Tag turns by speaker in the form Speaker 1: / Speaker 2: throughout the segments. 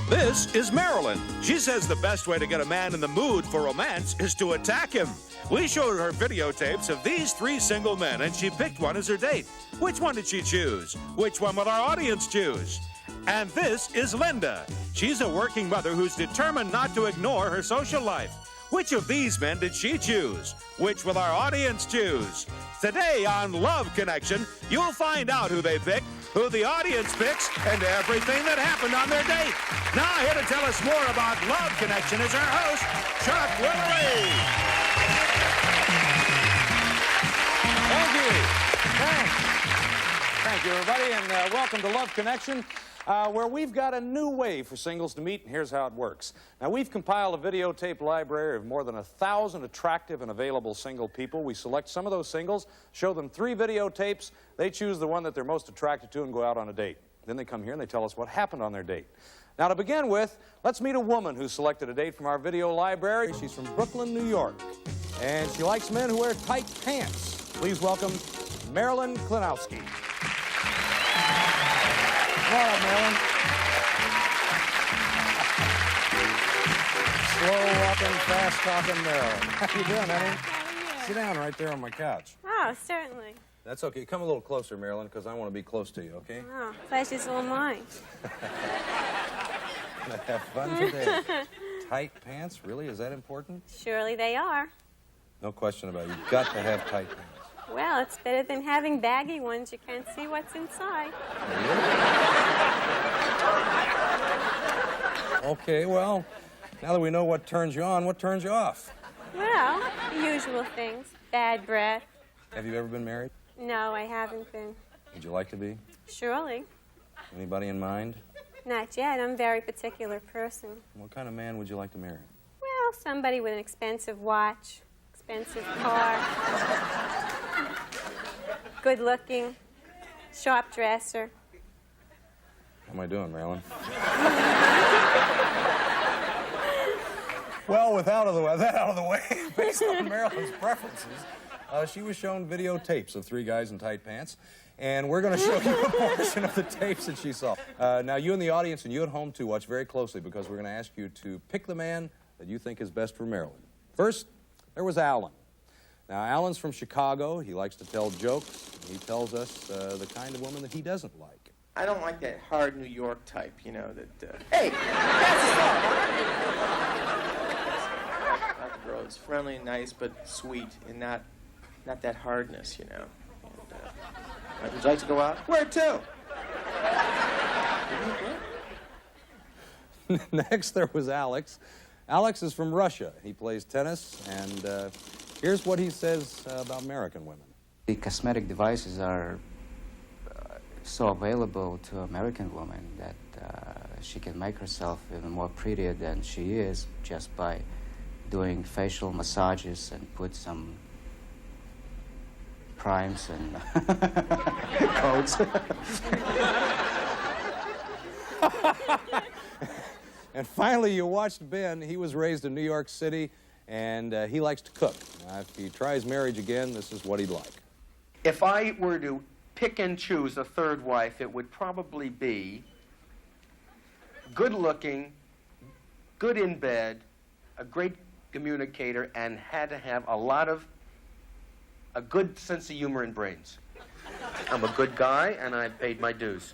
Speaker 1: This is Marilyn. She says the best way to get a man in the mood for romance is to attack him. We showed her videotapes of these three single men, and she picked one as her date. Which one did she choose? Which one will our audience choose? And this is Linda. She's a working mother who's determined not to ignore her social life. Which of these men did she choose? Which will our audience choose? Today on Love Connection, you'll find out who they pick, who the audience picks, and everything that happened on their date. Now, here to tell us more about Love Connection is our host, Chuck Willery.
Speaker 2: Thank you. Thank you, everybody, and welcome to Love Connection, where we've got a new way for singles to meet, and here's how it works. Now, we've compiled a videotape library of more than 1,000 attractive and available single people. We select some of those singles, show them 3 videotapes. They choose the one that they're most attracted to and go out on a date. Then they come here and they tell us what happened on their date. Now, to begin with, let's meet a woman who selected a date from our video library. She's from Brooklyn, New York, and she likes men who wear tight pants. Please welcome Marilyn Klinowski. Come on, Marilyn. Slow walking, fast talking Marilyn. How you doing, honey?
Speaker 3: How are you?
Speaker 2: Sit down right there on my couch.
Speaker 3: Oh, certainly.
Speaker 2: That's okay. Come a little closer, Marilyn, because I want to be close to you, okay?
Speaker 3: Oh, pleasure's all mine.
Speaker 2: Gonna have fun today. Tight pants? Really? Is that important?
Speaker 3: Surely they are.
Speaker 2: No question about it. You've got to have tight pants.
Speaker 3: Well, it's better than having baggy ones. You can't see what's inside.
Speaker 2: Okay, well, now that we know what turns you on, what turns you off?
Speaker 3: Well, the usual things. Bad breath.
Speaker 2: Have you ever been married?
Speaker 3: No, I haven't been.
Speaker 2: Would you like to be?
Speaker 3: Surely.
Speaker 2: Anybody in mind?
Speaker 3: Not yet. I'm a very particular person.
Speaker 2: What kind of man would you like to marry?
Speaker 3: Well, somebody with an expensive watch, expensive car, good looking, sharp dresser.
Speaker 2: How am I doing, Marilyn? Well, with that out of the way, based on Marilyn's preferences, she was shown videotapes of 3 guys in tight pants, and we're going to show you a portion of the tapes that she saw. Now, you in the audience and you at home, too, watch very closely, because we're going to ask you to pick the man that you think is best for Marilyn. First, there was Alan. Now, Alan's from Chicago. He likes to tell jokes. He tells us the kind of woman that he doesn't like.
Speaker 4: I don't like that hard New York type, you know, that, hey, that's a girl is friendly and nice, but sweet, and not that hardness, you know. And, would you like to go out? Where to?
Speaker 2: Next, there was Alex. Alex is from Russia. He plays tennis, and here's what he says about American women.
Speaker 5: The cosmetic devices are so available to American women that she can make herself even more prettier than she is just by doing facial massages and put some primes and coats.
Speaker 2: And finally, you watched Ben. He was raised in New York City, and he likes to cook. Now, if he tries marriage again, this is what he'd like.
Speaker 4: If I were to pick and choose a third wife, it would probably be good-looking, good in bed, a great communicator, and had to have a good sense of humor and brains. I'm a good guy, and I paid my dues.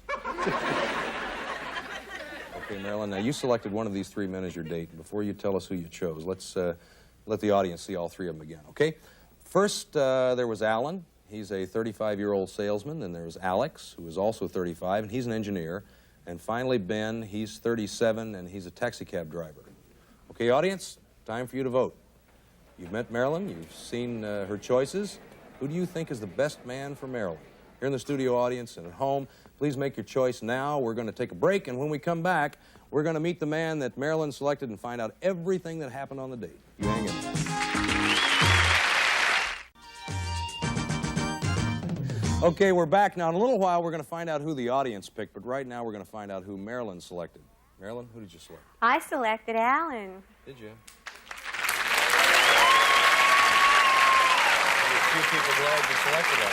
Speaker 2: Okay, Marilyn, now you selected one of these 3 men as your date. And before you tell us who you chose, let's let the audience see all 3 of them again, okay? First, there was Alan. He's a 35-year-old salesman. Then there's Alex, who is also 35, and he's an engineer. And finally, Ben, he's 37, and he's a taxicab driver. Okay, audience, time for you to vote. You've met Marilyn. You've seen her choices. Who do you think is the best man for Marilyn? Here in the studio audience and at home, please make your choice now. We're going to take a break, and when we come back, we're going to meet the man that Marilyn selected and find out everything that happened on the date. You hang in there. Okay, we're back now. In a little while, we're going to find out who the audience picked, but right now we're going to find out who Marilyn selected. Marilyn, who did you select?
Speaker 3: I selected Alan.
Speaker 2: Did you? Few people glad you selected Alan.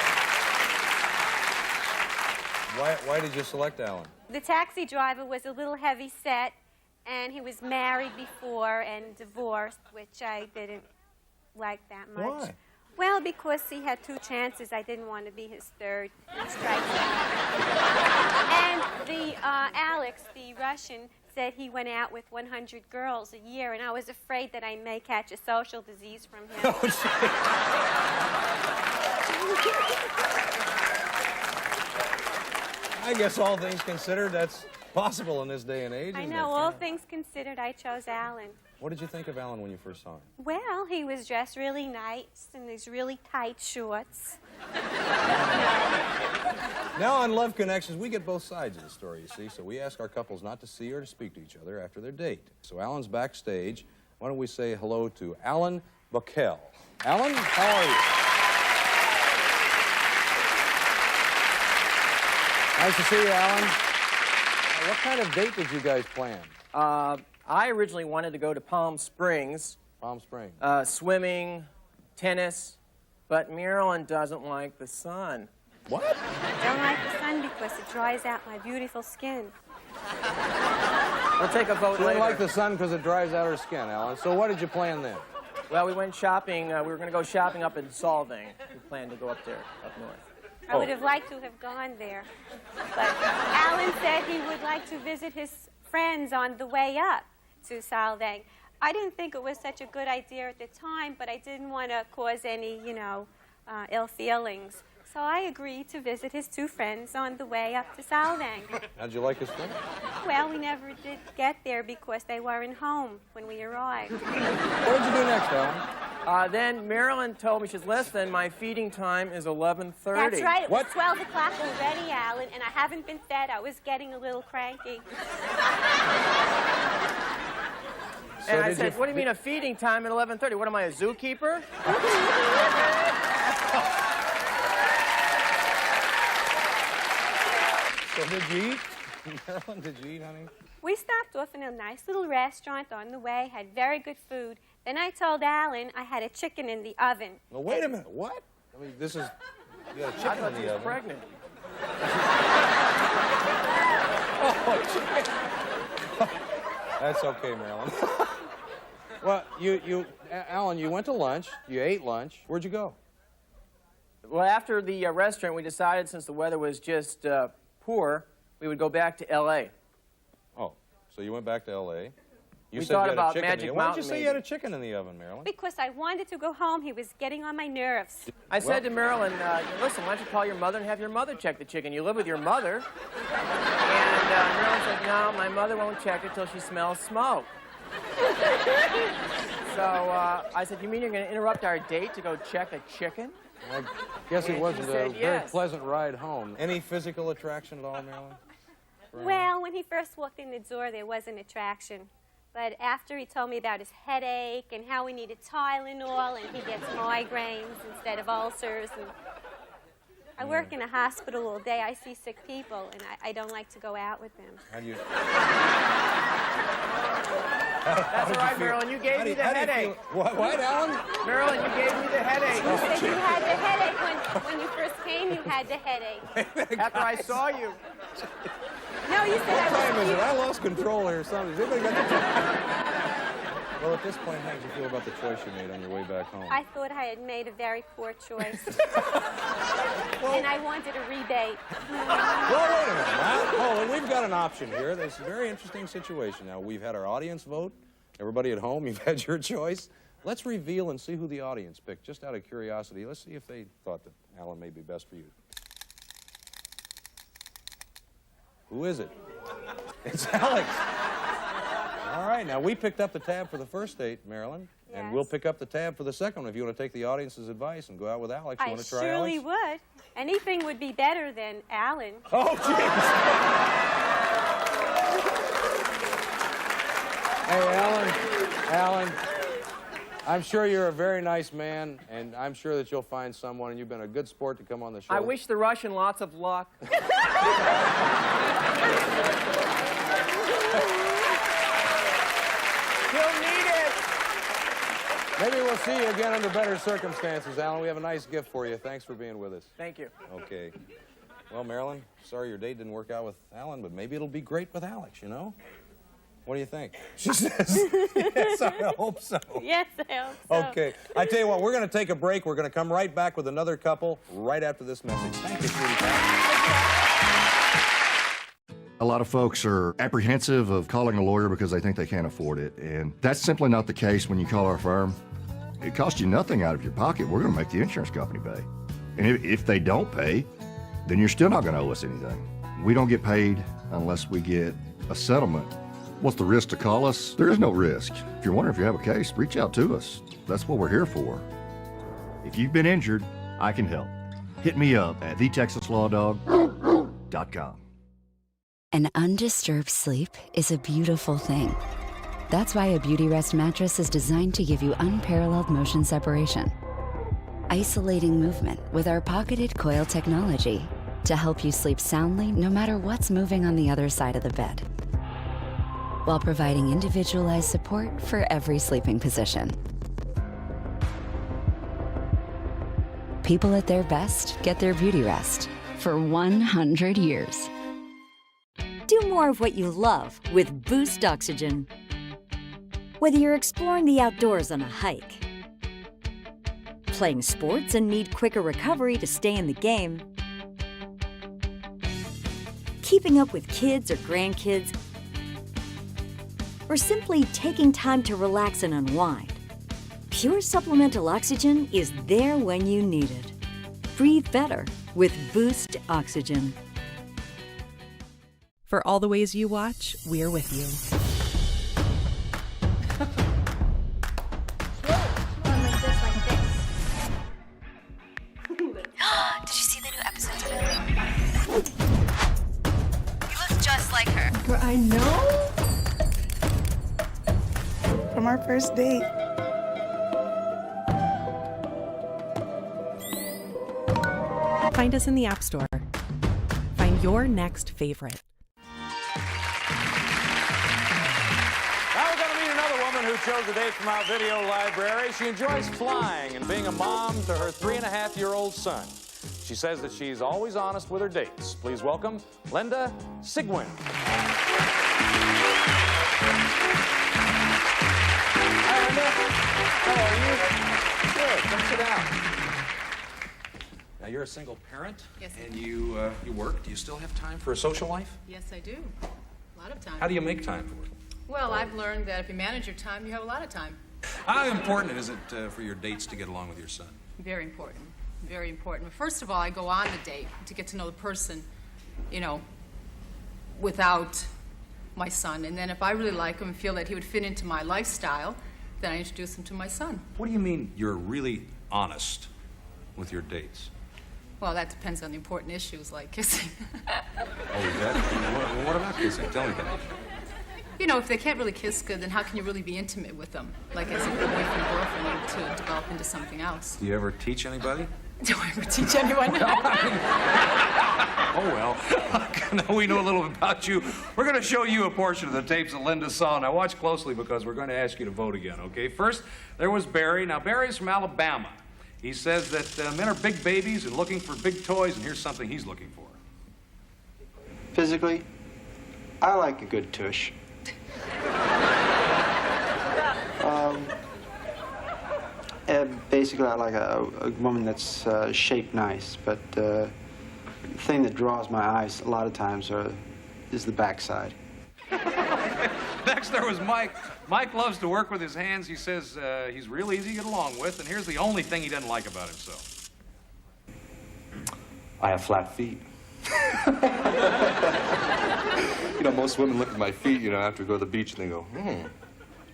Speaker 2: Why did you select Alan?
Speaker 3: The taxi driver was a little heavy set, And he was married before and divorced, which I didn't like that much.
Speaker 2: Why?
Speaker 3: Well, because he had 2 chances. I didn't want to be his third. And the Alex, the Russian, said he went out with 100 girls a year, and I was afraid that I may catch a social disease from him.
Speaker 2: I guess all things considered, that's possible in this day and age.
Speaker 3: I
Speaker 2: isn't
Speaker 3: know,
Speaker 2: it?
Speaker 3: all things considered, I chose Alan.
Speaker 2: What did you think of Alan when you first saw him?
Speaker 3: Well, he was dressed really nice in these really tight shorts.
Speaker 2: Now on Love Connections, we get both sides of the story, you see, so we ask our couples not to see or to speak to each other after their date. So Alan's backstage. Why don't we say hello to Alan Bacall. Alan, how are you? Nice to see you, Alan. What kind of date did you guys plan?
Speaker 6: I originally wanted to go to Palm Springs.
Speaker 2: Palm Springs.
Speaker 6: Swimming, tennis, but Marilyn doesn't like the sun.
Speaker 2: What?
Speaker 3: I don't like the sun because it dries out my beautiful skin.
Speaker 6: We'll take a vote
Speaker 2: She
Speaker 6: later.
Speaker 2: didn't like the sun because it dries out her skin, Alan. So what did you plan then?
Speaker 6: Well, we went shopping. We were going to go shopping up in Solvang. We planned to go up there, up north.
Speaker 3: I would have liked to have gone there. But Alan said he would like to visit his friends on the way up to Solvang. I didn't think it was such a good idea at the time, but I didn't want to cause any, ill feelings. So I agreed to visit his 2 friends on the way up to Solvang.
Speaker 2: How'd you like his friend?
Speaker 3: Well, we never did get there because they weren't home when we arrived.
Speaker 2: What did you do next, Alan?
Speaker 6: Then Marilyn told me, she says, listen, my feeding time is 11:30.
Speaker 3: That's right. It was
Speaker 2: What?
Speaker 3: 12 o'clock already, Alan, and I haven't been fed. I was getting a little cranky.
Speaker 6: And I
Speaker 2: did
Speaker 6: said,
Speaker 2: you-
Speaker 6: what do you mean a feeding time at 11:30? What am I, a zookeeper?
Speaker 2: So did you eat? Marilyn, did you eat, honey?
Speaker 3: We stopped off in a nice little restaurant on the way, had very good food. Then I told Alan I had a chicken in the oven.
Speaker 2: Well, wait a minute. What? I mean, this is... You got a
Speaker 6: I
Speaker 2: chicken
Speaker 6: thought
Speaker 2: in
Speaker 6: she
Speaker 2: the
Speaker 6: was
Speaker 2: oven.
Speaker 6: pregnant.
Speaker 2: That's okay, Marilyn. Well, Alan, you went to lunch. You ate lunch. Where'd you go?
Speaker 6: Well, after the restaurant, we decided since the weather was just poor, we would go back to L.A.
Speaker 2: Oh, so you went back to L.A. You
Speaker 6: We
Speaker 2: said
Speaker 6: thought
Speaker 2: you had
Speaker 6: about
Speaker 2: a chicken.
Speaker 6: Magic
Speaker 2: Why did you
Speaker 6: Mountain,
Speaker 2: say you had a chicken in the oven, Marilyn?
Speaker 3: Because I wanted to go home. He was getting on my nerves.
Speaker 6: I said to Marilyn, listen, why don't you call your mother and have your mother check the chicken? You live with your mother. And Marilyn said, no, my mother won't check it till she smells smoke. So I said, you mean you're going to interrupt our date to go check a chicken?
Speaker 2: I guess it
Speaker 6: And
Speaker 2: wasn't
Speaker 6: she
Speaker 2: a
Speaker 6: said
Speaker 2: very
Speaker 6: yes.
Speaker 2: pleasant ride home. Any physical attraction at all, Marilyn?
Speaker 3: Well, when he first walked in the door, there was an attraction. But after he told me about his headache and how he needed Tylenol and he gets migraines instead of ulcers. And I work in a hospital all day. I see sick people, and I don't like to go out with them.
Speaker 2: How do you...
Speaker 6: That's all right, Marilyn, you gave me the headache.
Speaker 2: What, Alan?
Speaker 6: Marilyn, you gave me the
Speaker 3: You
Speaker 6: headache.
Speaker 3: said you had the headache when you first came. You had the headache.
Speaker 6: After I saw you.
Speaker 3: No, you said I
Speaker 2: What time
Speaker 3: was.
Speaker 2: is it? I lost control here or something. Has anybody got the time? Well, at this point, how did you feel about the choice you made on your way back home?
Speaker 3: I thought I had made a very poor choice. And I wanted a rebate.
Speaker 2: Well, wait a minute. Now, oh, and we've got an option here. There's a very interesting situation. Now, we've had our audience vote. Everybody at home, you've had your choice. Let's reveal and see who the audience picked, just out of curiosity. Let's see if they thought that Alan may be best for you. Who is it? It's Alex. All right, now we picked up the tab for the first date, Marilyn, and
Speaker 3: Yes.
Speaker 2: we'll pick up the tab for the second one. If you want to take the audience's advice and go out with Alex, you
Speaker 3: I
Speaker 2: want to try
Speaker 3: surely
Speaker 2: Alex?
Speaker 3: would. Anything would be better than Alan.
Speaker 2: Oh, jeez. Hey, Alan, I'm sure you're a very nice man, and I'm sure that you'll find someone, and you've been a good sport to come on the show.
Speaker 6: I wish the Russian lots of luck. He'll need it.
Speaker 2: Maybe we'll see you again under better circumstances, Alan. We have a nice gift for you. Thanks for being with us.
Speaker 6: Thank you.
Speaker 2: Okay. Well, Marilyn, sorry your date didn't work out with Alan, but maybe it'll be great with Alex, you know? What do you think? She says, yes, I hope so.
Speaker 3: Yes, I hope so.
Speaker 2: Okay. I tell you what, we're going to take a break. We're going to come right back with another couple right after this message. Thank you, sweetie.
Speaker 7: A lot of folks are apprehensive of calling a lawyer because they think they can't afford it, and that's simply not the case when you call our firm. It costs you nothing out of your pocket. We're going to make the insurance company pay. And if they don't pay, then you're still not going to owe us anything. We don't get paid unless we get a settlement. What's the risk to call us? There is no risk. If you're wondering if you have a case, reach out to us. That's what we're here for. If you've been injured, I can help. Hit me up at thetexaslawdog.com.
Speaker 8: An undisturbed sleep is a beautiful thing. That's why a Beauty Rest mattress is designed to give you unparalleled motion separation. Isolating movement with our pocketed coil technology to help you sleep soundly no matter what's moving on the other side of the bed, while providing individualized support for every sleeping position. People at their best get their Beauty Rest for 100 years.
Speaker 9: Do more of what you love with Boost Oxygen. Whether you're exploring the outdoors on a hike, playing sports and need quicker recovery to stay in the game, keeping up with kids or grandkids, or simply taking time to relax and unwind, Pure Supplemental Oxygen is there when you need it. Breathe better with Boost Oxygen.
Speaker 10: For all the ways you watch, we're with you.
Speaker 11: Did you see the new episode today? You look just like her.
Speaker 12: I know. From our first date.
Speaker 10: Find us in the App Store. Find your next favorite.
Speaker 1: Now we're going to meet another woman who chose a date from our video library. She enjoys flying and being a mom to her 3.5-year-old son. She says that she's always honest with her dates. Please welcome Linda Sigwin. Hi, Linda. How are you? Good. Come sit down. Now, you're a single parent,
Speaker 13: yes,
Speaker 1: and you work. Do you still have time for a social life?
Speaker 13: Yes, I do. A lot of time.
Speaker 1: How do you make time for it?
Speaker 13: Well, I've learned that if you manage your time, you have a lot of time.
Speaker 1: How important is it for your dates to get along with your son?
Speaker 13: Very important. Very important. First of all, I go on the date to get to know the person, you know, without my son. And then if I really like him and feel that he would fit into my lifestyle, then I introduce him to my son.
Speaker 1: What do you mean you're really honest with your dates?
Speaker 13: Well, that depends on the important issues like kissing.
Speaker 1: Oh, that? What about kissing? Tell me that.
Speaker 13: You know, if they can't really kiss good, then how can you really be intimate with them? Like as a boyfriend, girlfriend, to develop into something else.
Speaker 1: Do you ever teach anybody?
Speaker 13: Do I ever teach anyone? No.
Speaker 1: Oh, well. Now we know a little about you. We're going to show you a portion of the tapes that Linda saw. Now, watch closely because we're going to ask you to vote again, okay? First, there was Barry. Now, Barry's from Alabama. He says that men are big babies and looking for big toys, and here's something he's looking for.
Speaker 14: Physically, I like a good tush. Basically, I like a woman that's shaped nice, but the thing that draws my eyes a lot of times is the backside.
Speaker 1: Next, there was Mike. Mike loves to work with his hands. He says he's real easy to get along with, and here's the only thing he doesn't like about himself.
Speaker 15: I have flat feet. You know, most women look at my feet, after we go to the beach, and they go,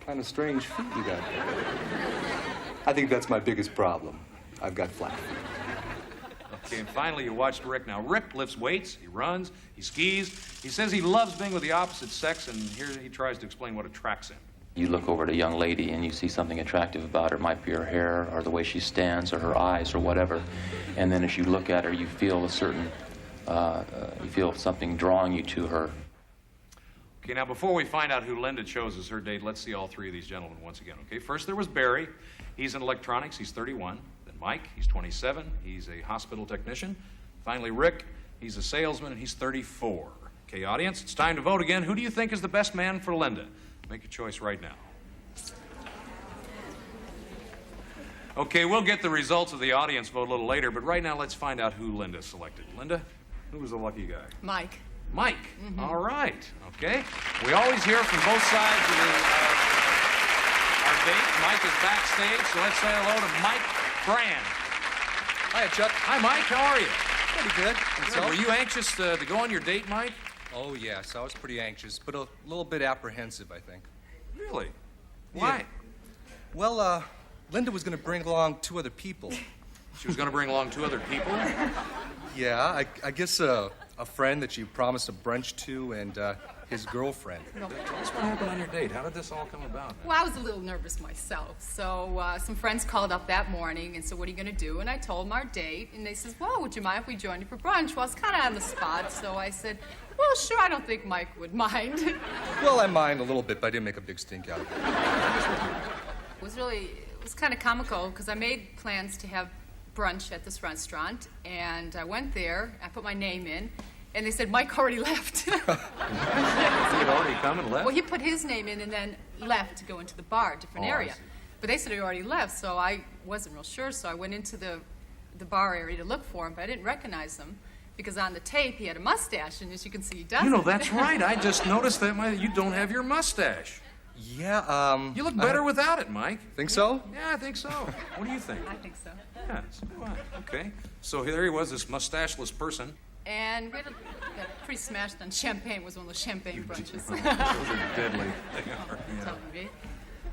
Speaker 15: kind of strange feet you got. I think that's my biggest problem. I've got flat feet.
Speaker 1: Okay, and finally, you watched Rick. Now, Rick lifts weights, he runs, he skis. He says he loves being with the opposite sex, and here he tries to explain what attracts him.
Speaker 16: You look over at a young lady and you see something attractive about her. It might be her hair or the way she stands or her eyes or whatever. And then as you look at her, you feel a certain, you feel something drawing you to her.
Speaker 1: Okay, now before we find out who Linda chose as her date, let's see all three of these gentlemen once again, okay? First, there was Barry. He's in electronics. He's 31. Then Mike. He's 27. He's a hospital technician. Finally, Rick. He's a salesman, and he's 34.
Speaker 17: Okay, audience, it's time to vote again. Who do you think is the best man for Linda? Make your choice right now. Okay, we'll get the results of the audience vote a little later, but right now let's find out who Linda selected. Linda, who was the lucky guy?
Speaker 13: Mike.
Speaker 17: Mike. All right. Okay. We always hear from both sides of our date. Mike is backstage, so let's say hello to Mike Brand.
Speaker 15: Hi, Chuck.
Speaker 17: Hi, Mike. How are you?
Speaker 15: Pretty good.
Speaker 17: Good. Were you anxious to go on your date, Mike?
Speaker 15: Oh, yes. I was pretty anxious, but a little bit apprehensive, I think.
Speaker 17: Really? Why?
Speaker 15: Yeah. Well, Linda was going to bring along 2 other people.
Speaker 17: She was going to bring along 2 other people?
Speaker 15: Yeah, I guess a friend that you promised a brunch to and his girlfriend.
Speaker 17: Tell us what happened on your date. How did this all come about?
Speaker 13: Well, I was a little nervous myself. So some friends called up that morning and said, what are you going to do? And I told them our date. And they said, well, would you mind if we joined you for brunch? Well, I was kind of on the spot. So I said, well, sure, I don't think Mike would mind.
Speaker 15: Well, I mind a little bit, but I didn't make a big stink out of it.
Speaker 13: It was kind of comical because I made plans to have brunch at this restaurant. And I went there. I put my name in. And they said, Mike already left.
Speaker 17: He had already come and left?
Speaker 13: Well, he put his name in and then left to go into the bar, a different area. But they said he already left, so I wasn't real sure. So I went into the bar area to look for him, but I didn't recognize him because on the tape he had a mustache, and as you can see, he doesn't.
Speaker 17: You know, that's right. I just noticed that you don't have your mustache.
Speaker 15: Yeah,
Speaker 17: You look better without it, Mike.
Speaker 15: Think so?
Speaker 17: Yeah, I think so. What do you think?
Speaker 13: I think so.
Speaker 17: Yeah, so do I. Okay. So there he was, this mustacheless person.
Speaker 13: And we got pretty smashed on champagne. It was one of those champagne brunches.
Speaker 17: Those are deadly. They are. Yeah.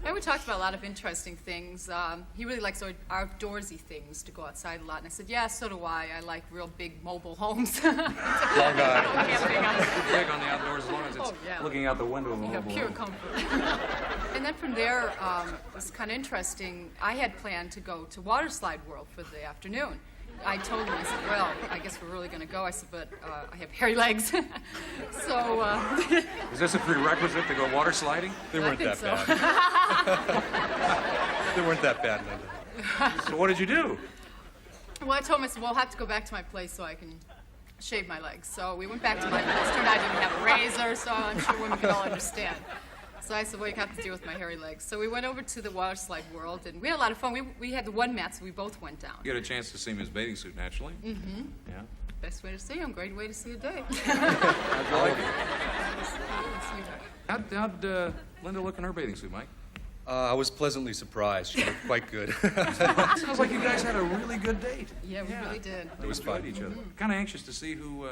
Speaker 13: And we talked about a lot of interesting things. He really likes outdoorsy things, to go outside a lot. And I said, yeah, so do I. I like real big mobile homes.
Speaker 17: Long on. Big on the outdoors as long as it's looking out the window of a mobile
Speaker 13: pure
Speaker 17: home.
Speaker 13: comfort. And then from there, it was kind of interesting. I had planned to go to Water Slide World for the afternoon. I told him, I said, well, I guess we're really going to go. I said, but I have hairy legs. So...
Speaker 17: Is this a prerequisite to go water sliding?
Speaker 15: They weren't that bad. They weren't that bad, Linda.
Speaker 17: So what did you do?
Speaker 13: Well, I told him, I said, well, I'll have to go back to my place so I can shave my legs. So we went back to my place. Turned out I didn't have a razor, so I'm sure women can all understand. So I said, well, you have to deal with my hairy legs. So we went over to the Water Slide World, and we had a lot of fun. We had the one mat, so we both went down.
Speaker 17: You had a chance to see him in his bathing suit, naturally.
Speaker 13: Mm-hmm.
Speaker 17: Yeah.
Speaker 13: Best way to see him. Great way to see a date.
Speaker 17: How'd Linda look in her bathing suit, Mike?
Speaker 15: I was pleasantly surprised. She looked quite good.
Speaker 17: Sounds like you guys had a really good date.
Speaker 13: Yeah, we really did.
Speaker 17: It was fun. Each other. Kind of anxious to see who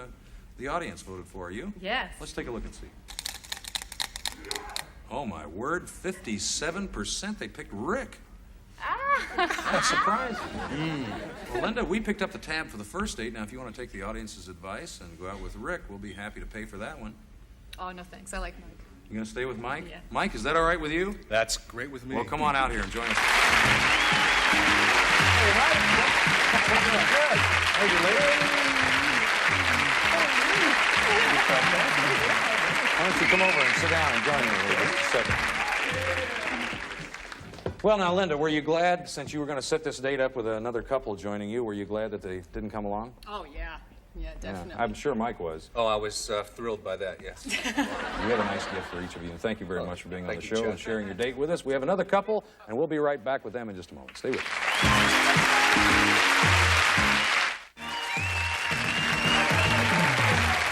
Speaker 17: the audience voted for. Are you?
Speaker 13: Yes.
Speaker 17: Let's take a look and see. Oh, my word, 57% they picked Rick. That's surprising. Well, Linda, we picked up the tab for the first date. Now, if you want to take the audience's advice and go out with Rick, we'll be happy to pay for that one.
Speaker 13: Oh, no thanks. I like Mike.
Speaker 17: You going to stay with Mike?
Speaker 13: Yeah.
Speaker 17: Mike, is that all right with you?
Speaker 15: That's great with me.
Speaker 17: Well, come on out here and join us.
Speaker 2: Hey, Mike. Good. Thank you, lady. Why don't you come over and sit down and join me for just a second. Well, now, Linda, were you glad, since you were going to set this date up with another couple joining you, were you glad that they didn't come along?
Speaker 13: Oh, yeah. Yeah, definitely.
Speaker 2: I'm sure Mike was.
Speaker 15: Oh, I was thrilled by that, yes.
Speaker 2: We have a nice gift for each of you, and thank you very much for being on the
Speaker 15: thank you,
Speaker 2: show
Speaker 15: Chuck.
Speaker 2: and sharing your date with us. We have another couple, and we'll be right back with them in just a moment. Stay with us.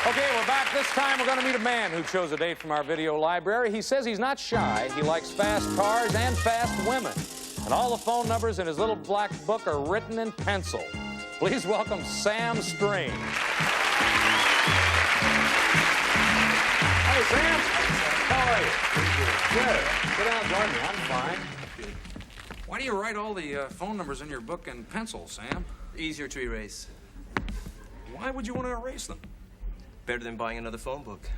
Speaker 2: Okay, we're back. This time we're going to meet a man who chose a date from our video library. He says he's not shy. He likes fast cars and fast women. And all the phone numbers in his little black book are written in pencil. Please welcome Sam String. Hey, Sam. How are you? Good. Sit down and join me. I'm fine.
Speaker 17: Why do you write all the phone numbers in your book in pencil, Sam?
Speaker 18: Easier to erase.
Speaker 17: Why would you want to erase them?
Speaker 18: Better than buying another phone book.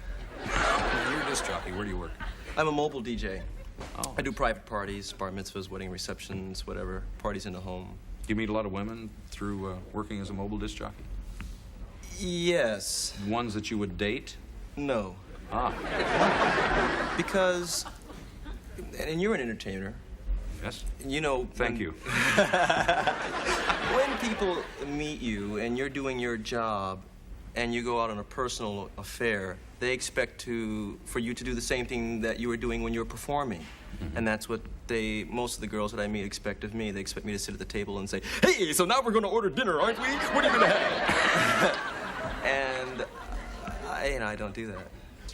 Speaker 17: You're a disc jockey. Where do you work?
Speaker 18: I'm a mobile DJ.
Speaker 17: Oh.
Speaker 18: I do private parties, bar mitzvahs, wedding receptions, whatever. Parties in the home.
Speaker 17: Do you meet a lot of women through working as a mobile disc jockey?
Speaker 18: Yes.
Speaker 17: Ones that you would date?
Speaker 18: No.
Speaker 17: Ah.
Speaker 18: Because, and you're an entertainer.
Speaker 17: Yes.
Speaker 18: You know.
Speaker 17: Thank you.
Speaker 18: When people meet you and you're doing your job, and you go out on a personal affair, they expect for you to do the same thing that you were doing when you were performing. And that's what most of the girls that I meet expect of me. They expect me to sit at the table and say, "Hey, so now we're going to order dinner, aren't we? What are you going to have?" And I don't do that.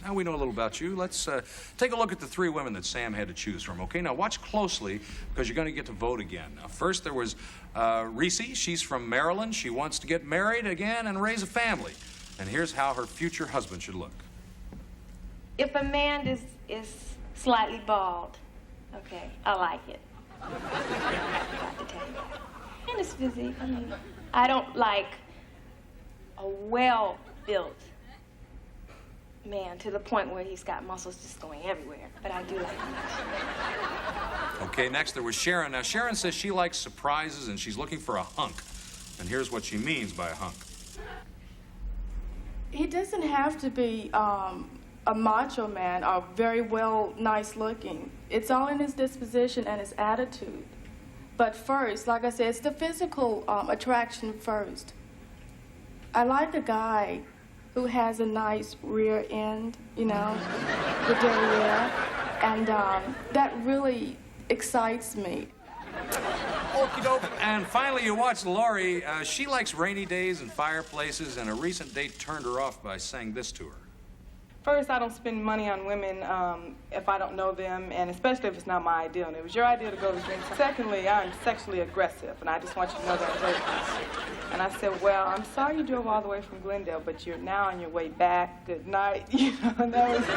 Speaker 17: Now we know a little about you. Let's take a look at the three women that Sam had to choose from, okay? Now watch closely, because you're going to get to vote again. Now, first there was Reese. She's from Maryland. She wants to get married again and raise a family. And here's how her future husband should look.
Speaker 19: If a man is slightly bald, okay, I like it. Got to tell you. And his physique, I mean, I don't like a well-built man to the point where he's got muscles just going everywhere, but I do like him.
Speaker 17: Okay, next there was Sharon. Now, Sharon says she likes surprises and she's looking for a hunk. And here's what she means by a hunk.
Speaker 20: He doesn't have to be a macho man or very nice looking. It's all in his disposition and his attitude. But first, like I said, it's the physical attraction first. I like a guy who has a nice rear end, you know, the derriere, and that really excites me.
Speaker 17: Okie doke. And finally, you watch Laurie. She likes rainy days and fireplaces, and a recent date turned her off by saying this to her.
Speaker 12: First, I don't spend money on women if I don't know them, and especially if it's not my ideal. And it was your idea to go to drinks. Secondly, I'm sexually aggressive, and I just want you to know that. And I said, well, I'm sorry you drove all the way from Glendale, but you're now on your way back. Good night. You know, and that was...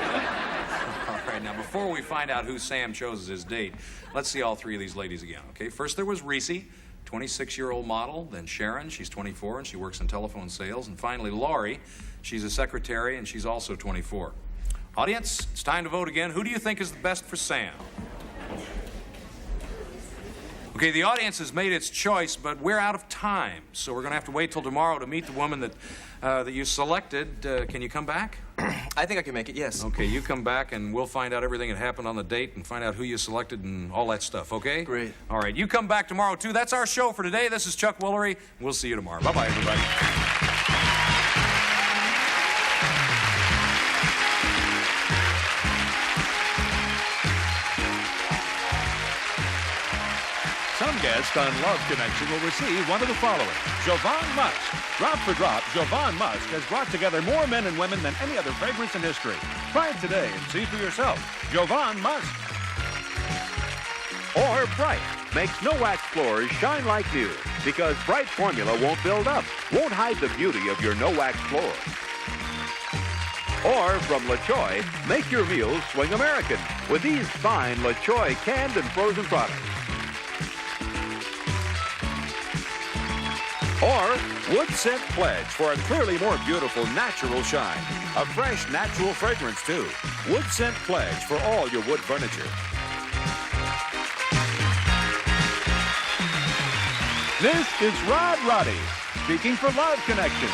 Speaker 17: All right, now, before we find out who Sam chose as his date, let's see all three of these ladies again, okay? First, there was Reese, 26-year-old model. Then Sharon, she's 24, and she works in telephone sales. And finally, Laurie. She's a secretary, and she's also 24. Audience, it's time to vote again. Who do you think is the best for Sam? Okay, the audience has made its choice, but we're out of time. So we're going to have to wait till tomorrow to meet the woman that you selected. Can you come back?
Speaker 18: I think I can make it, yes.
Speaker 17: Okay, you come back, and we'll find out everything that happened on the date and find out who you selected and all that stuff, okay?
Speaker 18: Great.
Speaker 17: All right, you come back tomorrow, too. That's our show for today. This is Chuck Woolery. We'll see you tomorrow. Bye-bye, everybody.
Speaker 1: Some guests on Love Connection will receive one of the following. Jovan Musk. Drop for drop, Jovan Musk has brought together more men and women than any other fragrance in history. Try it today and see for yourself. Jovan Musk. Or Bright. Makes no-wax floors shine like new because Bright formula won't build up, won't hide the beauty of your no-wax floors. Or from La Choy, make your meals swing American with these fine La Choy canned and frozen products. Or Wood Scent Pledge for a clearly more beautiful natural shine. A fresh natural fragrance, too. Wood Scent Pledge for all your wood furniture. This is Rod Roddy, speaking for Love Connection.